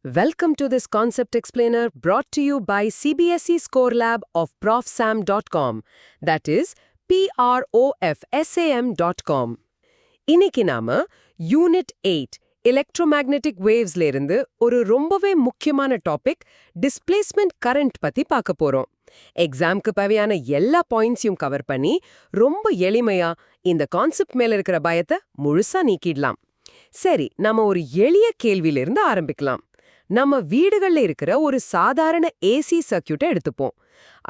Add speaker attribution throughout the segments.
Speaker 1: Welcome to this concept explainer brought to you by CBSE Score Lab of profsam.com. That is profsam.com. இன்னைக்கு நாம unit 8 electromagnetic வேவ்ஸ்ல இருந்து ஒரு ரொம்பவே முக்கியமான topic displacement current பத்தி பார்க்க போறோம். எக்ஸாம்க்கு தேவையான எல்லா பாயிண்ட்ஸையும் கவர் பண்ணி ரொம்ப எளிமையா இந்த கான்செப்ட் மேல இருக்கிற பயத்தை முழுசா நீக்கிடலாம். சரி, நாம ஒரு எளிய கேள்வியிலிருந்து ஆரம்பிக்கலாம். நம்ம வீடுகள்ல இருக்கிற ஒரு சாதாரண ஏசி சர்க்யூட்டை எடுத்துப்போம்.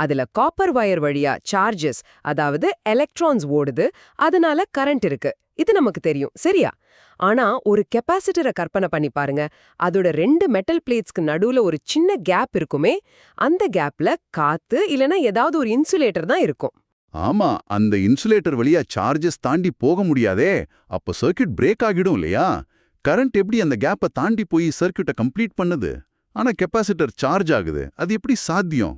Speaker 1: அதுல காப்பர் வயர் வழியா சார்ஜஸ், அதாவது எலக்ட்ரான்ஸ் ஓடுது, அதனால கரண்ட் இருக்கு. இது நமக்கு தெரியும், சரியா? ஆனா ஒரு கெப்பாசிட்டரை கற்பனை பண்ணி பாருங்க. அதோட ரெண்டு மெட்டல் பிளேட்ஸ்க்கு நடுவுல ஒரு சின்ன கேப் இருக்குமே, அந்த கேப்ல காத்து இல்லனா ஏதாவது ஒரு இன்சுலேட்டர் தான் இருக்கும்.
Speaker 2: ஆமா, அந்த இன்சுலேட்டர் வழியா சார்ஜஸ் தாண்டி போக முடியாதே. அப்ப சர்க்யூட் பிரேக் ஆகிடும் இல்லையா? கரண்ட் எப்படி அந்த கேப்பை தாண்டி போய் சர்க்யூட்டை கம்ப்ளீட் பண்ணுது? ஆனா கெப்பாசிட்டர் சார்ஜ் ஆகுது. அது எப்படி சாத்தியம்?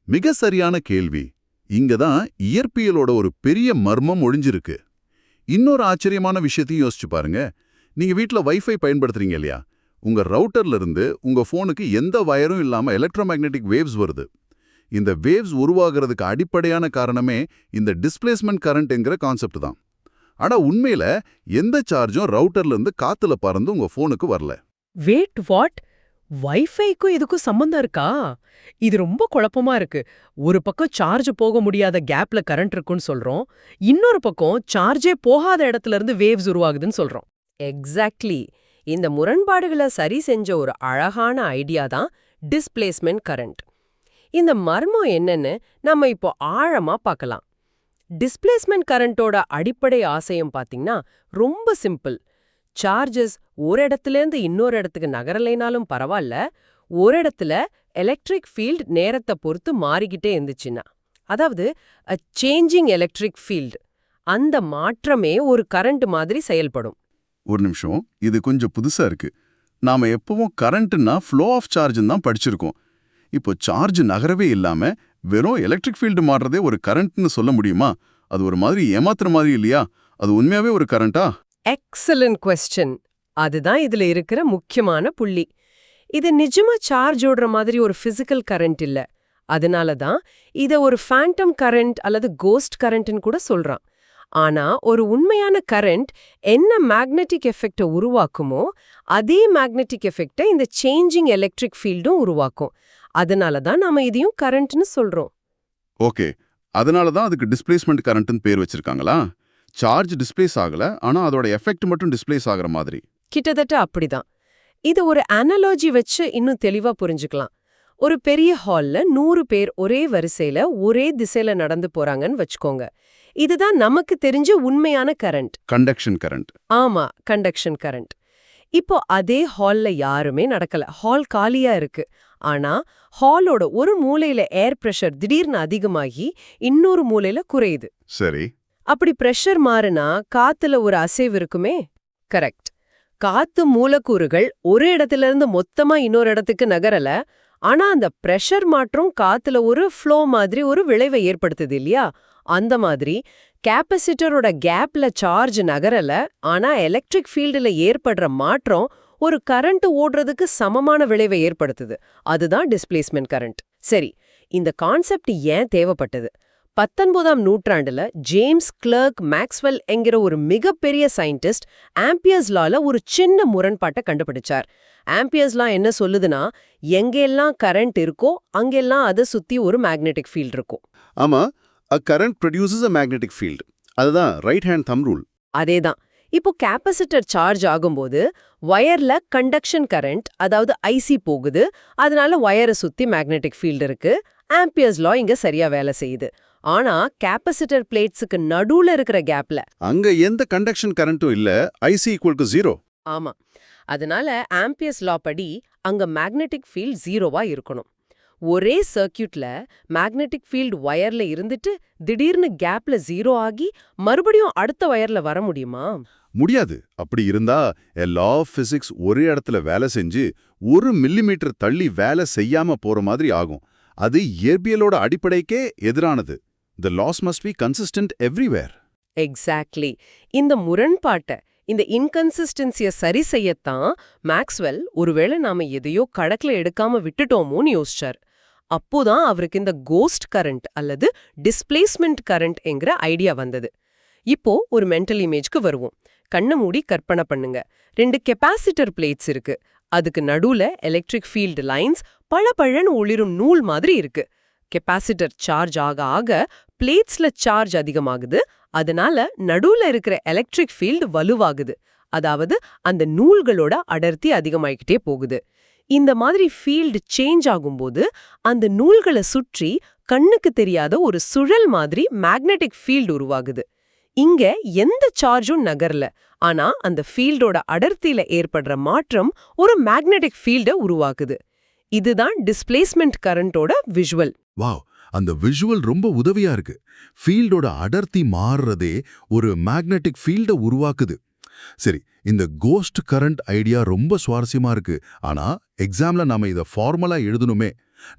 Speaker 2: மிக சரியான கேள்வி. இங்கதான் இயற்பியலோட ஒரு பெரிய மர்மம் ஒளிஞ்சிருக்கு. இன்னொரு ஆச்சரியமான விஷயத்தையும் யோசிச்சு பாருங்க. நீங்க வீட்ல வைஃபை பயன்படுத்துறீங்க இல்லையா? உங்க ரவுட்டர்ல இருந்து உங்க போனுக்கு எந்த வயரும் இல்லாம எலக்ட்ரோமேக்னெட்டிக் வேவ்ஸ் வருது. இந்த வேவ்ஸ் உருவாகிறதுக்கு அடிப்படையான காரணமே இந்த டிஸ்பிளேஸ்மெண்ட் கரண்ட்ங்கிற கான்செப்ட் தான். ஆனா உண்மையில எந்த சார்ஜும் ரவுட்டர்ல இருந்து காத்துல பறந்து உங்க போனுக்கு வரல.
Speaker 3: Wired what? வைஃபைக்கும் இதுக்கும் சம்பந்தம் இருக்கா? இது ரொம்ப குழப்பமா இருக்கு. ஒரு பக்கம் சார்ஜ் போக முடியாத கேப்ல கரண்ட் இருக்குன்னு சொல்றோம், இன்னொரு பக்கம் சார்ஜே போகாத இடத்துல இருந்து வேவ்ஸ் உருவாகுதுன்னு சொல்றோம்.
Speaker 1: எக்ஸாக்ட்லி. இந்த முரண்பாடுகளை சரி செஞ்ச ஒரு அழகான ஐடியா தான் டிஸ்பிளேஸ்மெண்ட் கரண்ட். இந்த மர்மம் என்னன்னு நம்ம இப்போ ஆழமா பார்க்கலாம். டிஸ்பிளேஸ்மெண்ட் கரண்டோட அடிப்படை ஆசையம் பாத்தீங்கன்னா ரொம்ப சிம்பிள். சார்ஜஸ் ஒரு இடத்துலேருந்து இன்னொரு இடத்துக்கு நகரலைனாலும் பரவாயில்ல, ஒரு இடத்துல எலக்ட்ரிக் ஃபீல்ட் நேரத்தை பொறுத்து மாறிக்கிட்டே இருந்துச்சுன்னா, அதாவது அ சேஞ்சிங் எலக்ட்ரிக் ஃபீல்ட், அந்த மாற்றமே ஒரு கரண்ட் மாதிரி செயல்படும்.
Speaker 2: ஒரு நிமிஷம், இது கொஞ்சம் புதுசா இருக்கு. நாம எப்பவும் கரண்ட்னா ஃப்ளோ ஆஃப் சார்ஜ் தான் படிச்சிருக்கோம். இப்போ சார்ஜ் நகரவே இல்லாம வெறும் எலக்ட்ரிக் ஃபீல்டு மாறுறதே ஒரு கரண்ட்னு சொல்ல முடியுமா? அது ஒரு மாதிரி ஏமாத்துற மாதிரி இல்லையா? அது உண்மையாவே ஒரு கரண்டா?
Speaker 1: Excellent question. அதுதான் இதுல இருக்கிற முக்கியமான புள்ளி. இது நிஜமா சார்ஜ் ஓடுற மாதிரி ஒரு பிசிக்கல் கரண்ட் இல்ல. அதனால தான் இத ஒரு ஃபேண்டம் கரண்ட் அல்லது கோஸ்ட் கரண்ட்னு கூட சொல்றான். ஆனா ஒரு உண்மையான கரண்ட் என்ன மேக்னெட்டிக் எஃபெக்டை உருவாக்குமோ அதே மேக்னெட்டிக் எஃபெக்டை இந்த சேஞ்சிங் எலக்ட்ரிக் ஃபீல்டும் உருவாக்கும். அதனால தான் நாம இதையும் கரண்ட்னு சொல்றோம்.
Speaker 2: ஓகே, அதனால தான் அதுக்கு டிஸ்பிளேஸ்மெண்ட் கரண்ட்னு பேர் வச்சிருக்காங்களா? சார்ஜ் டிஸ்பிளேஸ் ஆகல, ஆனா அதோட எஃபெக்ட் மட்டும் டிஸ்பிளேஸ் ஆகுற மாதிரி.
Speaker 1: கிட்டத்தட்ட அப்படிதான். இத ஒரு அனாலஜி வச்சு இன்னும் தெளிவா புரிஞ்சுக்கலாம். ஒரு பெரிய ஹால்ல 100 பேர் ஒரே வரிசையில ஒரே திசையில நடந்து போறாங்கன்னு வச்சுக்கோங்க. இதுதான் நமக்கு தெரிஞ்ச உண்மையான கரண்ட்.
Speaker 2: Conduction current.
Speaker 1: ஆமா, கண்டக்ஷன் கரண்ட். இப்போ அதே ஹால்ல யாருமே நடக்கல, ஹால் காலியா இருக்கு. ஆனா ஹாலோட ஒரு மூலையில ஏர் பிரஷர் திடீர்னு அதிகமாகி இன்னொரு மூலையில குறையுது.
Speaker 2: சரி.
Speaker 1: அப்படி பிரஷர் மாறுனா காத்துல ஒரு அசைவு இருக்குமே. கரெக்ட். காத்து மூலக்கூறுகள் ஒரு இடத்துல இருந்து மொத்தமா இன்னொரு இடத்துக்கு நகரல, ஆனா அந்த பிரஷர் மாற்றம் காத்துல ஒரு ஃப்ளோ மாதிரி ஒரு விளைவை ஏற்படுத்துது இல்லையா? அந்த மாதிரி கேப்பசிட்டரோட கேப்ல சார்ஜ் நகரல, ஆனா எலக்ட்ரிக் ஃபீல்டுல ஏற்படுற மாற்றம் ஒரு கரண்ட் ஓடுறதுக்கு சமமான விளைவை ஏற்படுத்துது. அதுதான் டிஸ்பிளேஸ்மெண்ட் கரண்ட். சரி, இந்த கான்செப்ட் ஏன் தேவைப்பட்டது? 19ஆம் நூற்றாண்டுல ஜேம்ஸ் கிளர்க் மேக்ஸ்வெல் என்கிற ஒரு மிகப்பெரிய சயின்டிஸ்ட் ஆம்பியர்ஸ் லால ஒரு சின்ன முரண்பாட்டை கண்டுபிடிச்சார். ஆம்பியர்ஸ் லா என்ன சொல்லுதுன்னா, எங்கெல்லாம் கரண்ட் இருக்கோ அங்கெல்லாம் அதை சுத்தி ஒரு மேக்னெட்டிக் ஃபீல்ட் இருக்கும்.
Speaker 2: ஆமா, a current produces a magnetic field. அதுதான் ரைட் ஹேண்ட் தம் ரூல்.
Speaker 1: அதேதான். இப்போ கேப்பசிட்டர் சார்ஜ் ஆகும்போது வயர்ல கண்டக்ஷன் கரண்ட், அதாவது ஐசி போகுது. அதனால வயரை சுத்தி மேக்னெட்டிக் ஃபீல்ட் இருக்கு. ஆம்பியர்ஸ் லா இங்க சரியா வேலை செய்யுது. ஆனா கேப்பசிட்டர் பிளேட்ஸுக்கு நடுவுல இருக்கிற கேப்ல
Speaker 2: அங்க எந்த கண்டக்ஷன் கரண்ட்டும் இல்ல. IC equal to 0.
Speaker 1: ஆமா, அதனால ஆம்பியர்ஸ் லா படி அங்க மேக்னெட்டிக் ஃபீல்ட் 0வா இருக்கணும். ஒரே சர்க்யூட்ல மேக்னெட்டிக் ஃபீல்ட் வயர்ல இருந்துட்டு திடீர்னு கேப்ல 0 ஆகி மறுபடியும் அடுத்த வயர்ல வர முடியுமா?
Speaker 2: முடியாது. அப்படி இருந்தா லா ஆஃப் பிசிக்ஸ் ஒரே இடத்துல வேலை செஞ்சு 1 மில்லிமீட்டர் தள்ளி வேலை செய்யாம போற மாதிரி ஆகும். அது இயற்பியலோட அடிப்படைக்கே எதிரானது. The laws must be consistent everywhere.
Speaker 1: Exactly. இந்த முரண்பாட்டை இந்த இன்கன்சிஸ்டன்சிய சரி செய்யத்தான் மேக்ஸ்வெல் ஒருவேளை நாம எதையோ கணக்குல எடுக்காம விட்டுட்டோமோன்னு யோசிச்சார். அப்போதான் அவருக்கு இந்த கோஸ்ட் கரண்ட் அல்லது டிஸ்பிளேஸ்மெண்ட் கரண்ட் என்கிற ஐடியா வந்தது. இப்போ ஒரு மென்டல் இமேஜ்க்கு வருவோம். கண்ணை மூடி கற்பனை பண்ணுங்க. 2 கெப்பாசிட்டர் பிளேட்ஸ் இருக்கு. அதுக்கு நடுவுல எலக்ட்ரிக் ஃபீல்டு லைன்ஸ் பளபளன்னு ஒளிரும் நூல் மாதிரி இருக்கு. கெப்பாசிட்டர் சார்ஜ் ஆக ஆக பிளேட்ஸ்ல சார்ஜ் அதிகமாகுது. அதனால நடுவுல இருக்கிற எலக்ட்ரிக் ஃபீல்டு வலுவாகுது. அதாவது அந்த நூல்களோட அடர்த்தி அதிகமாயிக்கிட்டே போகுது. இந்த மாதிரி ஃபீல்டு சேஞ்ச் ஆகும்போது அந்த நூல்களை சுற்றி கண்ணுக்கு தெரியாத ஒரு சுழல் மாதிரி மேக்னெட்டிக் ஃபீல்டு உருவாகுது. இங்க எந்த சார்ஜும் நகரல. ஆனா அந்த ஃபீல்டோட அடர்த்தியில ஏற்படுற மாற்றம் ஒரு மேக்னெட்டிக் ஃபீல்ட உருவாக்குது. இதுதான் டிஸ்பிளேஸ்மெண்ட் கரண்டோட விஷுவல்.
Speaker 2: வாவ், அந்த விஷுவல் ரொம்ப உதவியா இருக்கு. ஃபீல்டோட அடர்த்தி மாறுறதே ஒரு மேக்னெட்டிக் ஃபீல்ட உருவாக்குது. சரி, இந்த கோஸ்ட் கரண்ட் ஐடியா ரொம்ப சுவாரஸ்யமா இருக்கு. ஆனா எக்ஸாம்ல நாம இத ஃபார்மலா எழுதணுமே.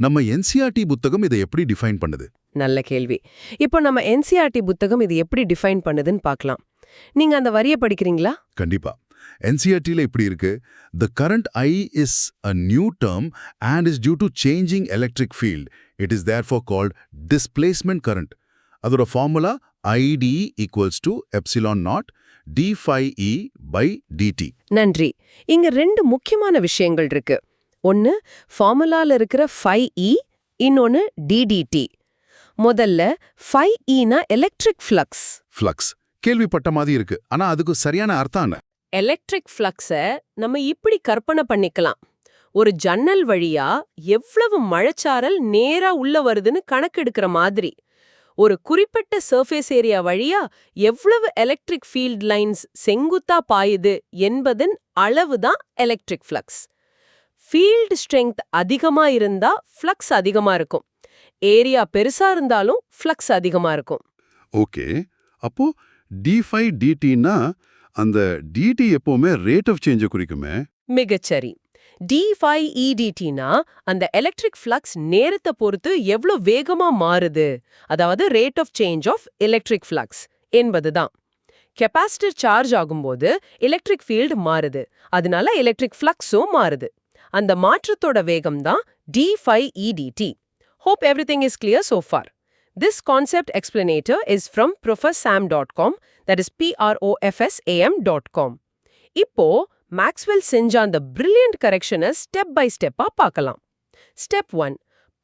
Speaker 2: நம்ம என்சிஆர்டி புத்தகம் இதை எப்படி டிஃபைன் பண்ணுது?
Speaker 1: நல்ல கேள்வி. இப்போ நம்ம என்சிஆர்டி புத்தகம் இது எப்படி டிஃபைன் பண்ணுதுன்னு பார்க்கலாம். நீங்க அந்த வரியை படிக்கிறீங்களா?
Speaker 2: கண்டிப்பா. என்சிஆர்டில இப்படி இருக்கு. The current I is a new term and is due to changing electric field. It is therefore called displacement current. அதோட formula ID equals to epsilon naught d phi E by dt.
Speaker 1: நன்றி. இங்க 2 முக்கியமான விஷயங்கள் இருக்கு. ஒன்னு ஃபார்முலால இருக்கிற phi E, இன்னொன்னு ddt. முதல்ல phi E னா எலக்ட்ரிக் ஃப்ளக்ஸ்.
Speaker 2: ஃப்ளக்ஸ் கேள்விப்பட்ட மாதிரி இருக்கு. ஆனா அதுக்கு சரியான அர்த்தம் என்ன?
Speaker 1: எலக்ட்ரிக் ஃப்ளக்ஸை நம்ம இப்படி கற்பனை பண்ணிக்கலாம். ஒரு ஜன்னல் வழியா எவ்வளவு மழைச்சாரல் நேரா உள்ள வருதுன்னு கணக்கெடுக்கிற மாதிரி. ஒரு குறிப்பிட்ட சர்ஃபேஸ் ஏரியா வழியா எவ்வளவு எலக்ட்ரிக் ஃபீல்ட் லைன்ஸ் செங்குத்தா பாயுது என்பதன் அளவுதான் எலக்ட்ரிக் ஃப்ளக்ஸ். ஃபீல்ட் ஸ்ட்ரெங்த் அதிகமா இருந்தா ஃப்ளக்ஸ் அதிகமா இருக்கும். ஏரியா பெருசா இருந்தாலும் ஃப்ளக்ஸ் அதிகமா இருக்கும்.
Speaker 2: ஓகே, அப்போ d phi dtனா அந்த dt எப்பவுமே ரேட் ஆஃப் சேஞ்ச குறிக்குமே.
Speaker 1: மிகச்சரி. d phi edtனா அந்த எலக்ட்ரிக் ஃப்ளக்ஸ் நேரத்தை பொறுத்து எவ்வளோ வேகமா மாறுது, அதாவது rate of change of electric flux என்பதுதான். கெப்பாசிட்டர் சார்ஜ் ஆகும்போது எலக்ட்ரிக் ஃபீல்டு மாறுது. அதனால எலக்ட்ரிக் ஃப்ளக்ஸும் மாறுது. அந்த மாற்றத்தோட வேகம் தான் d phi edt. Hope everything is clear so far. This concept explanator is from professam.com, that is profsam.com. இப்போ மேக்ஸ்வெல் செஞ்ச அந்த பிரில்லியன்ட் கரெக்ஷனை ஸ்டெப் பை ஸ்டெப்பா பார்க்கலாம். ஸ்டெப் 1,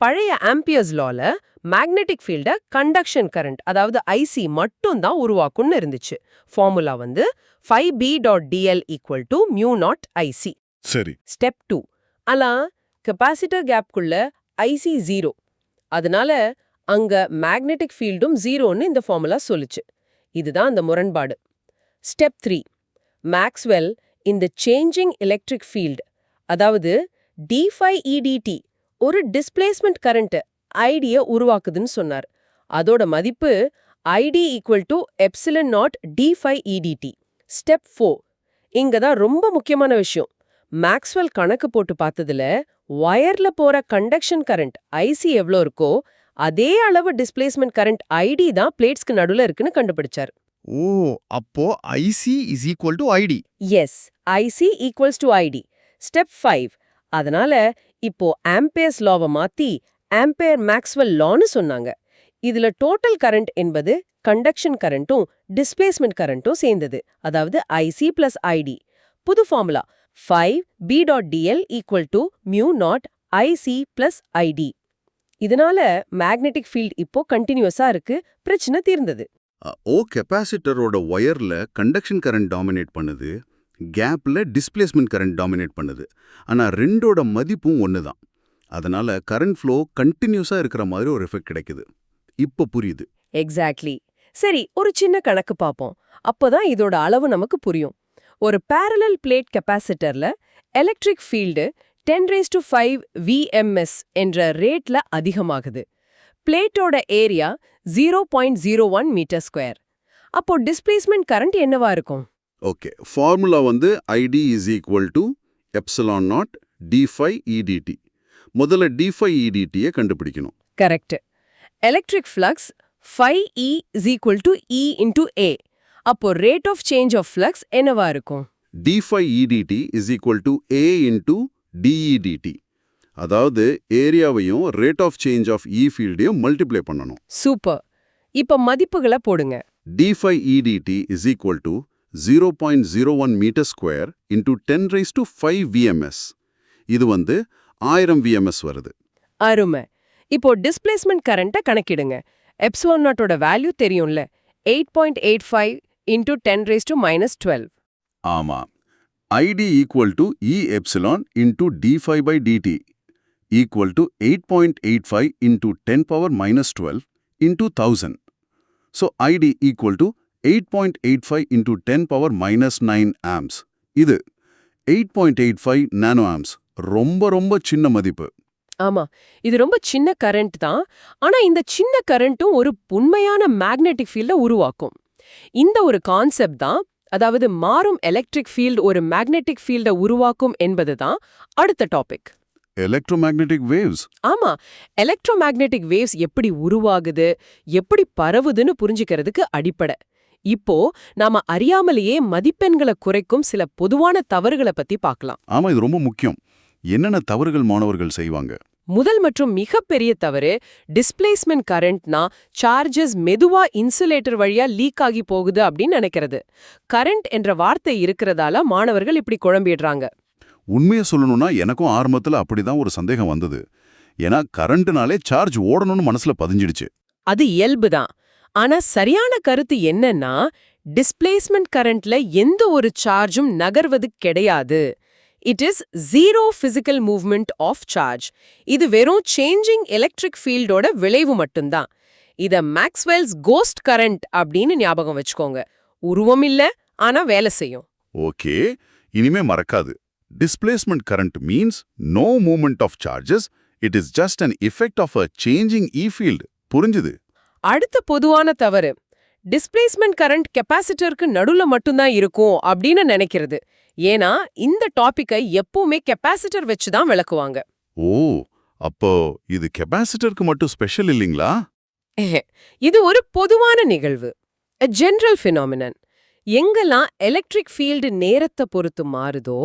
Speaker 1: பழைய ஆம்பியர்ஸ் லால மேக்னெட்டிக் ஃபீல்ட கண்டக்ஷன் கரண்ட், அதாவது ஐசி மட்டும் தான் உருவாக்கும்னு இருந்துச்சு. ஃபார்முலா வந்து phi_b.dl = μ0IC.
Speaker 2: சரி.
Speaker 1: ஸ்டெப் 2, ஆனா கெப்பாசிட்டர் கேப்குள்ள ஐசி 0. அதனால அங்க மேக்னெட்டிக் ஃபீல்டும் 0ன்னு இந்த ஃபார்முலா சொல்லுச்சு. இதுதான் அந்த முரண்பாடு. ஸ்டெப் 3, மேக்ஸ்வெல் இந்த சேஞ்சிங் எலக்ட்ரிக் ஃபீல்டு, அதாவது d phi edt ஒரு டிஸ்பிளேஸ்மெண்ட் கரண்ட் ஐடியை உருவாக்குதுன்னு சொன்னார். அதோட மதிப்பு ID = epsilon naught d phi edt. Step 4, இங்க தான் ரொம்ப முக்கியமான விஷயம். மேக்ஸ்வெல் கணக்கு போட்டு பார்த்ததுல வயர்ல போற கண்டக்ஷன் கரண்ட் ஐசி எவ்வளோ இருக்கோ அதே அளவு டிஸ்பிளேஸ்மெண்ட் கரண்ட் ஐடி தான் பிளேட்ஸ்க்கு நடுவுல இருக்குன்னு கண்டுபிடிச்சார்.
Speaker 4: ஓ, அப்போ IC = ID.
Speaker 1: Yes, IC = ID. Step 5, அதனால இப்போ ஆம்பியர்ஸ் லாவை மாத்தி ஆம்பியர் மேக்ஸ்வெல் லான்னு சொன்னாங்க. இதுல டோட்டல் கரண்ட் என்பது கண்டக்ஷன் கரண்ட்டும் டிஸ்பிளேஸ்மெண்ட் கரண்ட்டும் சேர்ந்தது, அதாவது IC + ID. புது ஃபார்முலா phi_b.dl = μ0IC + ID. இதனால மேக்னெட்டிக் ஃபீல்ட் இப்போ கண்டினியூஸா இருக்கு. பிரச்சனை தீர்ந்தது.
Speaker 2: கெப்பாசிட்டரோட ஒயர்ல கண்டக்ஷன் கரண்ட் டாமினேட் பண்ணுது, கேப்ல டிஸ்பிளேஸ்மெண்ட் கரண்ட் டாமினேட் பண்ணுது. ஆனா ரெண்டோட மதிப்பும் ஒண்ணுதான். அதனால கரண்ட் ஃப்ளோ கண்டினியூஸா இருக்கிற மாதிரி ஒரு எஃபெக்ட் கிடைக்குது. இப்போ புரியுது.
Speaker 1: எக்ஸாக்ட்லி. சரி, ஒரு சின்ன கணக்கு பார்ப்போம். அப்போதான் இதோட அளவு நமக்கு புரியும். ஒரு parallel பிளேட் கெப்பாசிட்டர்ல எலக்ட்ரிக் ஃபீல்டு 10⁵ VMS என்ற ரேட்ல அதிகமாகுது. பிளேட்டோட ஏரியா 0.01 மீட்டர் ஸ்கொயர். அப்போ டிஸ்பிளேஸ்மெண்ட் கரண்ட் என்னவா இருக்கும்?
Speaker 2: ஓகே, ஃபார்முலா வந்து ID = epsilon naught d phi edt. முதல்ல d phi edt-யை கண்டுபிடிக்கணும்.
Speaker 1: Correct. Electric flux phi E = E × A. அப்போ rate of change of flux என்னவா இருக்கும்?
Speaker 2: d phi edt is equal to a into dedt. அதாவது ஏரியாவையும் rate of change of E ஃபீல்டையும் multiply பண்ணணும்.
Speaker 1: சூப்பர். இப்ப மதிப்புகளை போடுங்க.
Speaker 2: d phi edt is equal to 0.01 meter square into 10 raised to 5 VMS. இது 1000 VMS வருது.
Speaker 1: அருமை. இப்போ டிஸ்பிளேஸ்மெண்ட் கரண்ட்டை கணக்கிடுங்க. எப்சிலான் நாட்டோட வேல்யூ தெரியும்ல, 8.85 into 10 raised to minus 12.
Speaker 2: ஆமா. id equal to E epsilon into d phi by dt equal to 8.85 into 10 power minus 12 into 1000. So id equal to 8.85 into 10 power minus 9 amps. இது 8.85 nano amps. ரொம்ப சின்ன மதிப்பு.
Speaker 1: ஆமா, இது ரொம்ப சின்ன கரண்ட் தான். ஆனா இந்த சின்ன கரண்ட்டும் ஒரு உண்மையான மேக்னெட்டிக் ஃபீல்ட உருவாக்கும். இந்த ஒரு கான்செப்ட் தான், அதாவது மாறும் எலக்ட்ரிக் ஃபீல்ட் ஒரு மேக்னெட்டிக் ஃபீல்ட உருவாக்கும் என்பதுதான் அடுத்த டாபிக்.
Speaker 2: Electromagnetic waves.
Speaker 1: ஆமா, எலக்ட்ரோமேக்னெட்டிக் வேவ்ஸ் எப்படி உருவாகுது, எப்படி பரவுதுன்னு புரிஞ்சுக்கிறதுக்கு அடிப்படை. இப்போ நாம அறியாமலேயே மதிப்பெண்களை குறைக்கும் சில பொதுவான தவறுகளை பத்தி பார்க்கலாம்.
Speaker 2: ஆமா, இது ரொம்ப முக்கியம். என்னென்ன தவறுகள் மாணவர்கள் செய்வாங்க?
Speaker 1: முதல் மற்றும் மிகப்பெரிய தவறு, டிஸ்பிளேஸ்மெண்ட் கரண்ட்னா சார்ஜஸ் மெதுவா இன்சுலேட்டர் வழியா லீக் ஆகி போகுது அப்படின்னு நினைக்கிறது. கரண்ட் என்ற வார்த்தை இருக்கிறதால மாணவர்கள் இப்படி குழம்பிடுறாங்க.
Speaker 2: உண்மையை சொல்லணும்னா எனக்கும் ஆரம்பத்துல அப்படிதான் ஒரு சந்தேகம் வந்தது. ஏன்னா கரண்ட்னாலே சார்ஜ் ஓடணும்னு மனசுல பதிஞ்சிடுச்சு. அது
Speaker 1: இயல்புதான். ஆனா சரியான கருத்து என்னன்னா, டிஸ்பிளேஸ்மெண்ட் கரண்ட்ல எந்த ஒரு சார்ஜும் நகர்வது கிடையாது. It is zero physical movement of charge. இது வெறும் சேஞ்சிங் எலக்ட்ரிக் ஃபீல்டோட விளைவு மட்டும்தான். இத மேக்ஸ்வெல்ஸ் கோஸ்ட் கரண்ட் அப்படின்னு ஞாபகம் வச்சுக்கோங்க. உருவம் இல்ல, ஆனா வேலை செய்யும்.
Speaker 2: ஓகே, இனிமே மறக்காது. Displacement current means no movement of charges. It is just an effect of a changing E field. புரிஞ்சுது?
Speaker 1: அடுத்த பொதுவான தவறு, டிஸ்பிளேஸ்மெண்ட் கரண்ட் கெப்பாசிட்டருக்கு நடுவுல மட்டும்தான் இருக்கும் அப்படின்னு நினைக்கிறது. ஏன்னா இந்த டாபிக்கை எப்பவுமே கெப்பாசிட்டர் வச்சு தான் விளக்குவாங்க.
Speaker 2: ஓ, அப்போ இது கெப்பாசிட்டருக்கு மட்டும் ஸ்பெஷல் இல்லீங்களா?
Speaker 1: இது ஒரு பொதுவான நிகழ்வு, a general phenomenon. எங்கெல்லாம் எலக்ட்ரிக் ஃபீல்டு நேரத்தை பொறுத்து மாறுதோ,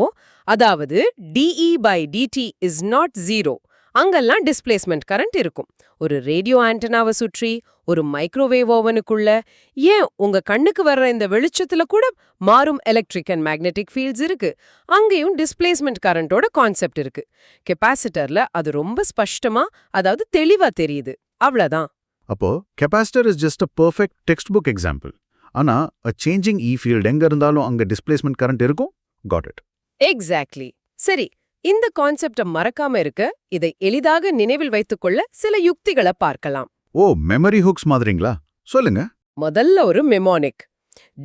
Speaker 1: அதாவது dE by dt is not zero, அங்கெல்லாம் டிஸ்பிளேஸ்மெண்ட் கரண்ட் இருக்கும். ஒரு ரேடியோ ஆண்டனாவை சுற்றி, ஒரு மைக்ரோவேவ் ஓவனுக்குள்ள, ஏன் உங்க கண்ணுக்கு வர்ற இந்த வெளிச்சத்துல கூட மாறும் எலக்ட்ரிக் அண்ட் மேக்னெட்டிக் ஃபீல்ட்ஸ் இருக்கு. அங்கேயும் டிஸ்பிளேஸ்மெண்ட் கரண்டோட கான்செப்ட் இருக்கு. கெப்பாசிட்டர்ல அது ரொம்ப ஸ்பஷ்டமா, அதாவது தெளிவா தெரியுது. அவ்வளவுதான்.
Speaker 5: அப்போ capacitor is just a perfect text book example. ஆனா a changing E field எங்க இருந்தாலும் அங்க டிஸ்பிளேஸ்மெண்ட் கரண்ட் இருக்கும். Got it.
Speaker 1: எக்ஸாக்ட்லி. சரி, இந்த கான்செப்ட மறக்காம இருக்க இதை எளிதாக நினைவில் வைத்துக்கொள்ள சில யுக்திகளை பார்க்கலாம்.
Speaker 5: ஓ, மெமரி ஹுக்ஸ் மாதிரிங்களா? சொல்லுங்க.
Speaker 1: முதல்ல ஒரு மெமோனிக்.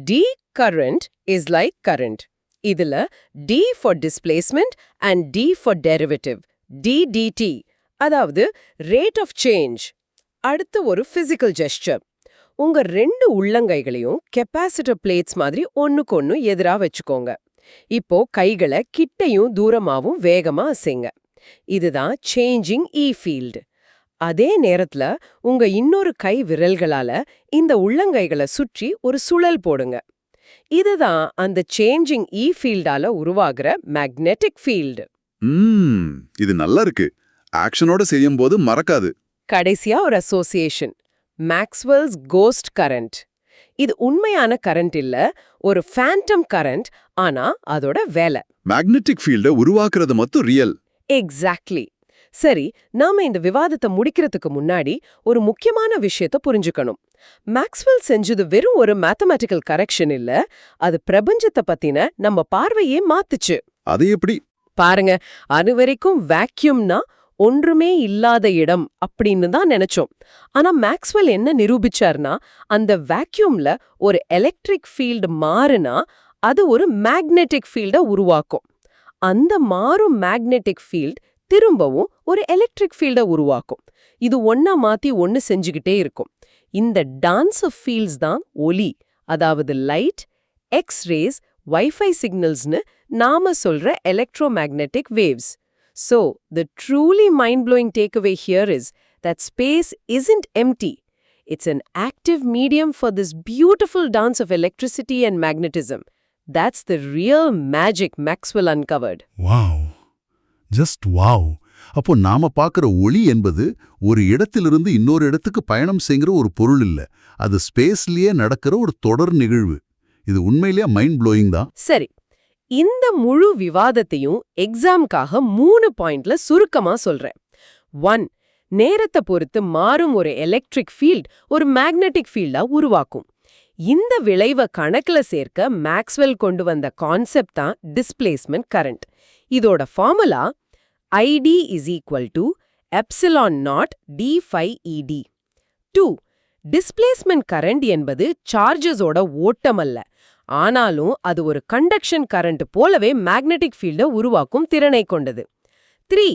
Speaker 1: D current is like current. இதுல D for displacement and D for derivative. ddt, அதாவது rate of change. அடுத்து ஒரு physical gesture. உங்க ரெண்டு உள்ளங்கைகளையும் கெப்பாசிட்டர் பிளேட்ஸ் மாதிரி ஒண்ணுக்கொன்னு எதிரா வச்சுக்கோங்க. இப்போ கைகளை கிட்டையும் தூரமாவும் வேகமா அசைங்க. இதுதான் சேஞ்சிங் E ஃபீல்டு. அதே நேரத்துல உங்க இன்னொரு கை விரல்களால இந்த உள்ளங்கைகளை சுற்றி ஒரு சுழல் போடுங்க. இதுதான் அந்த சேஞ்சிங் E ஃபீல்டால உருவாகிற மேக்னெட்டிக் ஃபீல்டு.
Speaker 2: இது நல்லா இருக்கு. ஆக்ஷனோட செய்யும் போது மறக்காது.
Speaker 1: கடைசியா ஒரு அசோசியேஷன், மேக்ஸ்வெல்ஸ் கோஸ்ட் கரண்ட். இது உண்மையான கரண்ட் இல்ல, ஒரு ஃபேண்டம் கரண்ட். ஆனா அதோட வேலை
Speaker 2: மேக்னெட்டிக் ஃபீல்ட உருவாக்குறது மட்டும் ரியல்.
Speaker 1: எக்ஸாக்ட்லி. சரி, நாம இந்த விவாதத்தை முடிக்கிறதுக்கு முன்னாடி ஒரு முக்கியமான விஷயத்தை புரிஞ்சுக்கணும். மேக்ஸ்வெல் செஞ்சது வெறும் ஒரு மேத்தமேட்டிக்கல் கரெக்ஷன் இல்ல, அது பிரபஞ்சத்தை பத்தின நம்ம பார்வையே மாத்துச்சு.
Speaker 2: அது எப்படி?
Speaker 1: பாருங்க, அதுவரைக்கும் வேக்யூம்னா ஒன்றுமே இல்லாத இடம் அப்படின்னு தான் நினைச்சோம். ஆனா மேக்ஸ்வெல் என்ன நிரூபிச்சார்னா, அந்த வேக்யூம்ல ஒரு எலக்ட்ரிக் ஃபீல்டு மாறுனா அது ஒரு மேக்னெட்டிக் ஃபீல்ட உருவாக்கும். அந்த மாறும் மேக்னெட்டிக் ஃபீல்ட் திரும்பவும் ஒரு எலக்ட்ரிக் ஃபீல்ட உருவாக்கும். இது ஒன்னா மாத்தி ஒன்னு செஞ்சுக்கிட்டே இருக்கும். இந்த டான்ஸ் ஆஃப் ஃபீல்ட்ஸ் தான் ஒலி, அதாவது லைட், எக்ஸ்ரேஸ், வைஃபை சிக்னல்ஸ்னு நாம சொல்ற electromagnetic waves. So, the truly mind-blowing takeaway here is that space isn't empty. It's an active medium for this beautiful dance of electricity and magnetism. That's the real magic Maxwell uncovered.
Speaker 2: Wow, just wow. அப்போ நாம பார்க்குற ஒளி என்பது ஒரு இடத்திலிருந்து இன்னொரு இடத்துக்கு பயணம் செய்கிற ஒரு பொருள் இல்ல, அது ஸ்பேஸ்லயே நடக்கிற ஒரு தொடர் நிகழ்வு. இது உண்மையிலேயே மைண்ட் ப்ளோயிங் தான்.
Speaker 1: சரி, இந்த முழு விவாதத்தையும் எக்ஸாம்காக 3 பாயிண்ட்ல சுருக்கமா சொல்றேன். 1. நேரத்தை பொறுத்து மாறும் ஒரு எலக்ட்ரிக் ஃபீல்ட் ஒரு மேக்னெட்டிக் ஃபீல்டா உருவாக்கும். இந்த விளைவை கணக்குல சேர்க்க மேக்ஸ்வெல் கொண்டு வந்த கான்செப்ட் தான் டிஸ்பிளேஸ்மென்ட் கரண்ட். இதோட formula ID is equal to epsilon naught d phi ED. 2. Displacement current என்பது சார்ஜஸோட ஓட்டம் அல்ல, ஆனாலும் அது ஒரு கண்டக்ஷன் கரண்ட் போலவே மேக்னெட்டிக் ஃபீல்டை உருவாக்கும் திறனை கொண்டது. 3.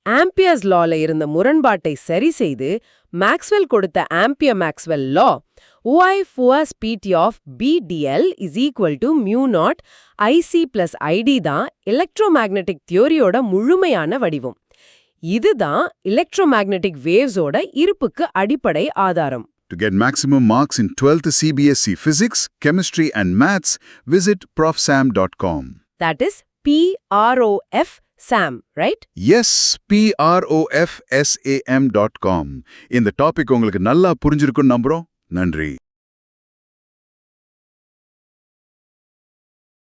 Speaker 1: ஆம்பியர்ஸ் லால இருந்த முரண்பாட்டை சரி செய்து மேக்ஸ்வெல் கொடுத்த ampere Maxwell law OI force PT of BDL is equal to mu naught IC plus ID தான் எலக்ட்ரோமேக்னெட்டிக் தியோரியோட முழுமையான வடிவம். இதுதான் எலக்ட்ரோமேக்னெட்டிக் வேவ்ஸோட இருப்புக்கு அடிப்படை ஆதாரம்.
Speaker 2: To get maximum marks in 12th CBSE Physics, Chemistry and Maths, visit profsam.com.
Speaker 1: That is PROF SAM, right?
Speaker 2: Yes, profsam.com. இந்த topic உங்களுக்கு நல்லா புரிஞ்சிருக்குன்னு நம்புறோம். நன்றி.